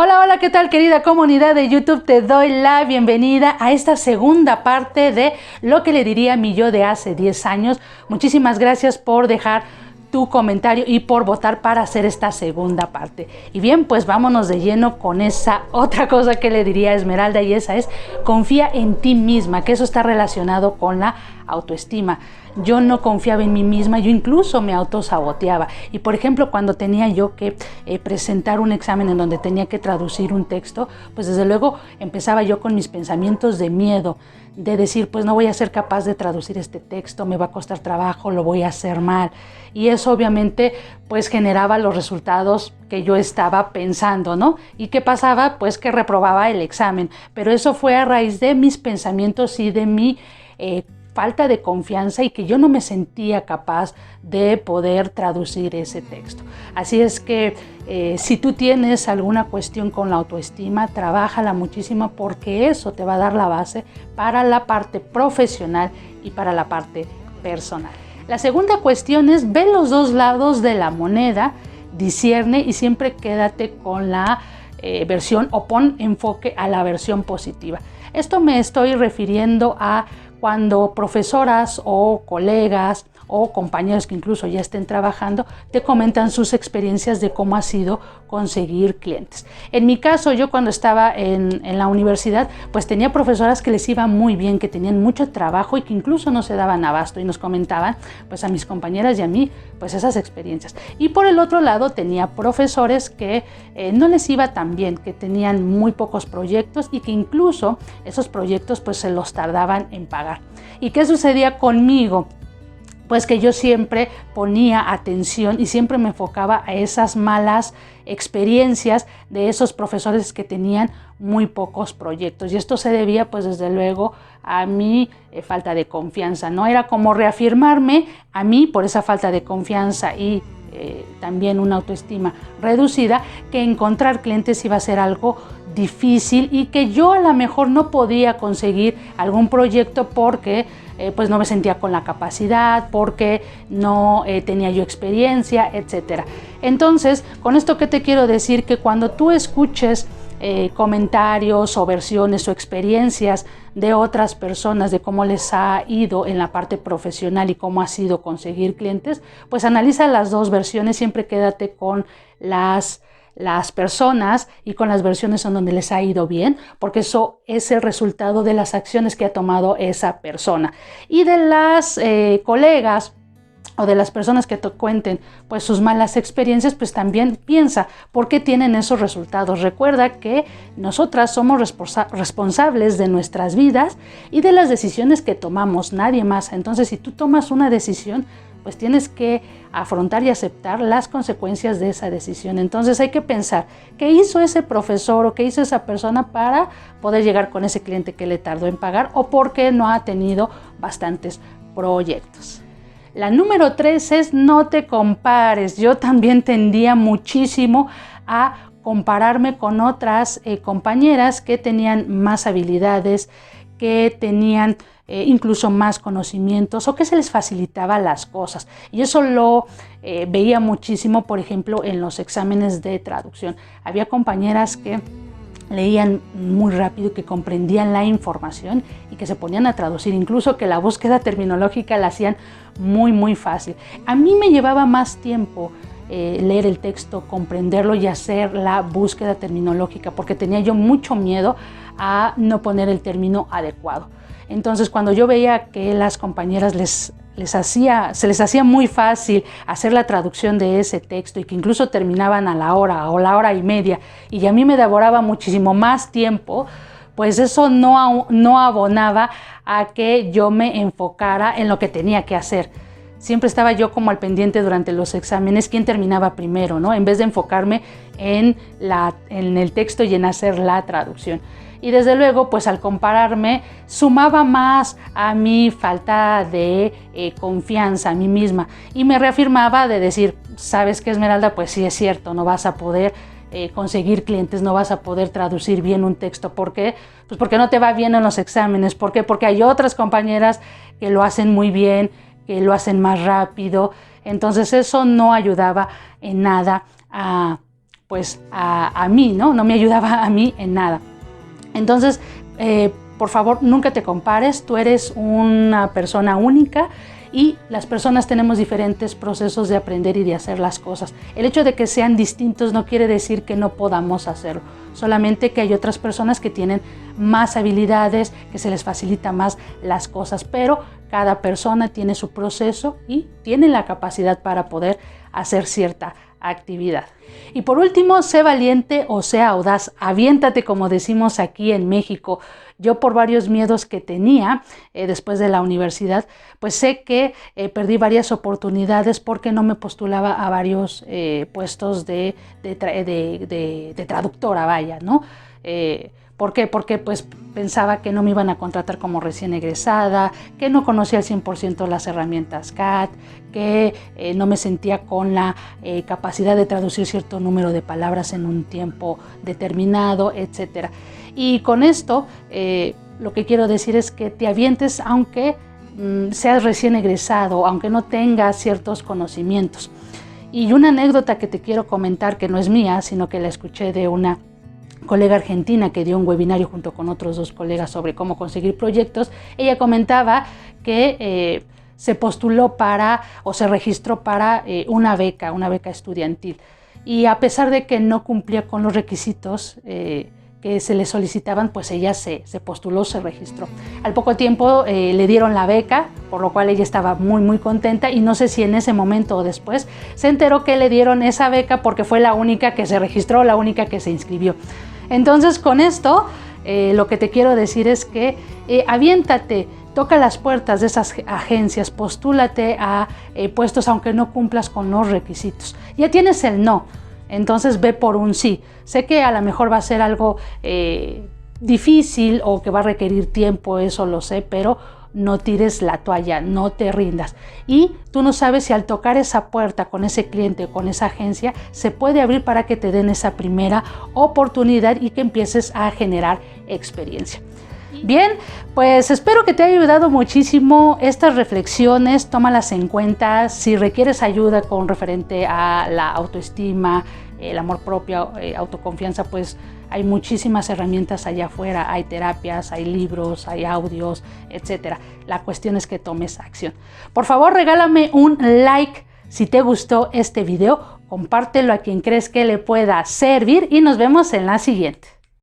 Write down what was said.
Hola, hola, ¿qué tal, querida comunidad de YouTube? Te doy la bienvenida a esta segunda parte de lo que le diría a mi yo de hace 10 años. Muchísimas gracias por dejar tu comentario y por votar para hacer esta segunda parte. Y bien, pues vámonos de lleno con esa otra cosa que le diría a Esmeralda, y esa es: confía en ti misma, que eso está relacionado con la autoestima. Yo no confiaba en mí misma, yo incluso me autosaboteaba. Y por ejemplo, cuando tenía yo que presentar un examen en donde tenía que traducir un texto, pues desde luego empezaba yo con mis pensamientos de miedo, de decir, pues no voy a ser capaz de traducir este texto, me va a costar trabajo, lo voy a hacer mal. Y eso obviamente pues generaba los resultados que yo estaba pensando, ¿no? ¿Y qué pasaba? Pues que reprobaba el examen. Pero eso fue a raíz de mis pensamientos y de mi falta de confianza, y que yo no me sentía capaz de poder traducir ese texto. Así es que si tú tienes alguna cuestión con la autoestima, trabájala muchísimo, porque eso te va a dar la base para la parte profesional y para la parte personal. La segunda cuestión es: ve los dos lados de la moneda, discierne y siempre quédate con la versión, o pon enfoque a la versión positiva. Esto me estoy refiriendo a cuando profesoras o colegas o compañeros que incluso ya estén trabajando te comentan sus experiencias de cómo ha sido conseguir clientes. En mi caso, yo cuando estaba en la universidad, pues tenía profesoras que les iba muy bien, que tenían mucho trabajo y que incluso no se daban abasto, y nos comentaban pues a mis compañeras y a mí pues esas experiencias. Y por el otro lado tenía profesores que no les iba tan bien, que tenían muy pocos proyectos y que incluso esos proyectos pues se los tardaban en pagar. ¿Y qué sucedía conmigo? Pues que yo siempre ponía atención y siempre me enfocaba a esas malas experiencias de esos profesores que tenían muy pocos proyectos. Y esto se debía pues desde luego a mi falta de confianza, ¿no? Era como reafirmarme a mí por esa falta de confianza y también una autoestima reducida, que encontrar clientes iba a ser algo difícil y que yo a lo mejor no podía conseguir algún proyecto porque pues no me sentía con la capacidad, porque no tenía yo experiencia, etcétera. Entonces, con esto, ¿qué te quiero decir? Que cuando tú escuches comentarios o versiones o experiencias de otras personas de cómo les ha ido en la parte profesional y cómo ha sido conseguir clientes, pues analiza las dos versiones, siempre quédate con las personas y con las versiones en donde les ha ido bien, porque eso es el resultado de las acciones que ha tomado esa persona. Y de las colegas o de las personas que te cuenten pues sus malas experiencias, pues también piensa por qué tienen esos resultados. Recuerda que nosotras somos responsables de nuestras vidas y de las decisiones que tomamos, nadie más. Entonces, si tú tomas una decisión, pues tienes que afrontar y aceptar las consecuencias de esa decisión. Entonces hay que pensar qué hizo ese profesor o qué hizo esa persona para poder llegar con ese cliente que le tardó en pagar, o porque no ha tenido bastantes proyectos. La número 3 es: no te compares. Yo también tendía muchísimo a compararme con otras compañeras que tenían más habilidades, que tenían incluso más conocimientos, o que se les facilitaba las cosas. Y eso lo veía muchísimo, por ejemplo, en los exámenes de traducción. Había compañeras que leían muy rápido, que comprendían la información y que se ponían a traducir, incluso que la búsqueda terminológica la hacían muy fácil. A mí me llevaba más tiempo leer el texto, comprenderlo y hacer la búsqueda terminológica, porque tenía yo mucho miedo a no poner el término adecuado. Entonces, cuando yo veía que las compañeras se les hacía muy fácil hacer la traducción de ese texto, y que incluso terminaban a la hora o la hora y media, y a mí me devoraba muchísimo más tiempo, pues eso no abonaba a que yo me enfocara en lo que tenía que hacer. Siempre estaba yo como al pendiente durante los exámenes quién terminaba primero, ¿no? En vez de enfocarme en el texto y en hacer la traducción. Y desde luego, pues al compararme, sumaba más a mi falta de confianza a mí misma, y me reafirmaba de decir, ¿sabes qué, Esmeralda? Pues sí, es cierto, no vas a poder conseguir clientes, no vas a poder traducir bien un texto. ¿Por qué? Pues porque no te va bien en los exámenes. ¿Por qué? Porque hay otras compañeras que lo hacen muy bien, que lo hacen más rápido. Entonces eso no ayudaba en nada a pues a mí, ¿no? No me ayudaba a mí en nada. Entonces, por favor, nunca te compares, tú eres una persona única y las personas tenemos diferentes procesos de aprender y de hacer las cosas. El hecho de que sean distintos no quiere decir que no podamos hacerlo, solamente que hay otras personas que tienen más habilidades, que se les facilita más las cosas, pero cada persona tiene su proceso y tiene la capacidad para poder hacer cierta actividad. Y por último, sé valiente o sea audaz, aviéntate, como decimos aquí en México. Yo, por varios miedos que tenía después de la universidad, pues sé que perdí varias oportunidades porque no me postulaba a varios puestos de traductora, vaya, ¿no? ¿Por qué? Porque pues pensaba que no me iban a contratar como recién egresada, que no conocía al 100% las herramientas CAT, que no me sentía con la capacidad de traducir cierto número de palabras en un tiempo determinado, etc. Y con esto lo que quiero decir es que te avientes aunque seas recién egresado, aunque no tengas ciertos conocimientos. Y una anécdota que te quiero comentar, que no es mía, sino que la escuché de una colega argentina que dio un webinario junto con otros 2 colegas sobre cómo conseguir proyectos. Ella comentaba que se postuló para o se registró para una beca estudiantil, y a pesar de que no cumplía con los requisitos que se le solicitaban, pues ella se postuló, se registró. Al poco tiempo le dieron la beca, por lo cual ella estaba muy contenta, y no sé si en ese momento o después se enteró que le dieron esa beca porque fue la única que se registró, la única que se inscribió. Entonces, con esto lo que te quiero decir es que aviéntate, toca las puertas de esas agencias, postúlate a puestos aunque no cumplas con los requisitos. Ya tienes el no, entonces ve por un sí. Sé que a lo mejor va a ser algo difícil o que va a requerir tiempo, eso lo sé, pero no tires la toalla, no te rindas. Y tú no sabes si al tocar esa puerta con ese cliente o con esa agencia se puede abrir para que te den esa primera oportunidad y que empieces a generar experiencia. Bien, pues espero que te haya ayudado muchísimo estas reflexiones, tómalas en cuenta. Si requieres ayuda con referente a la autoestima, el amor propio, autoconfianza, pues hay muchísimas herramientas allá afuera, hay terapias, hay libros, hay audios, etc. La cuestión es que tomes acción. Por favor, regálame un like si te gustó este video, compártelo a quien crees que le pueda servir y nos vemos en la siguiente.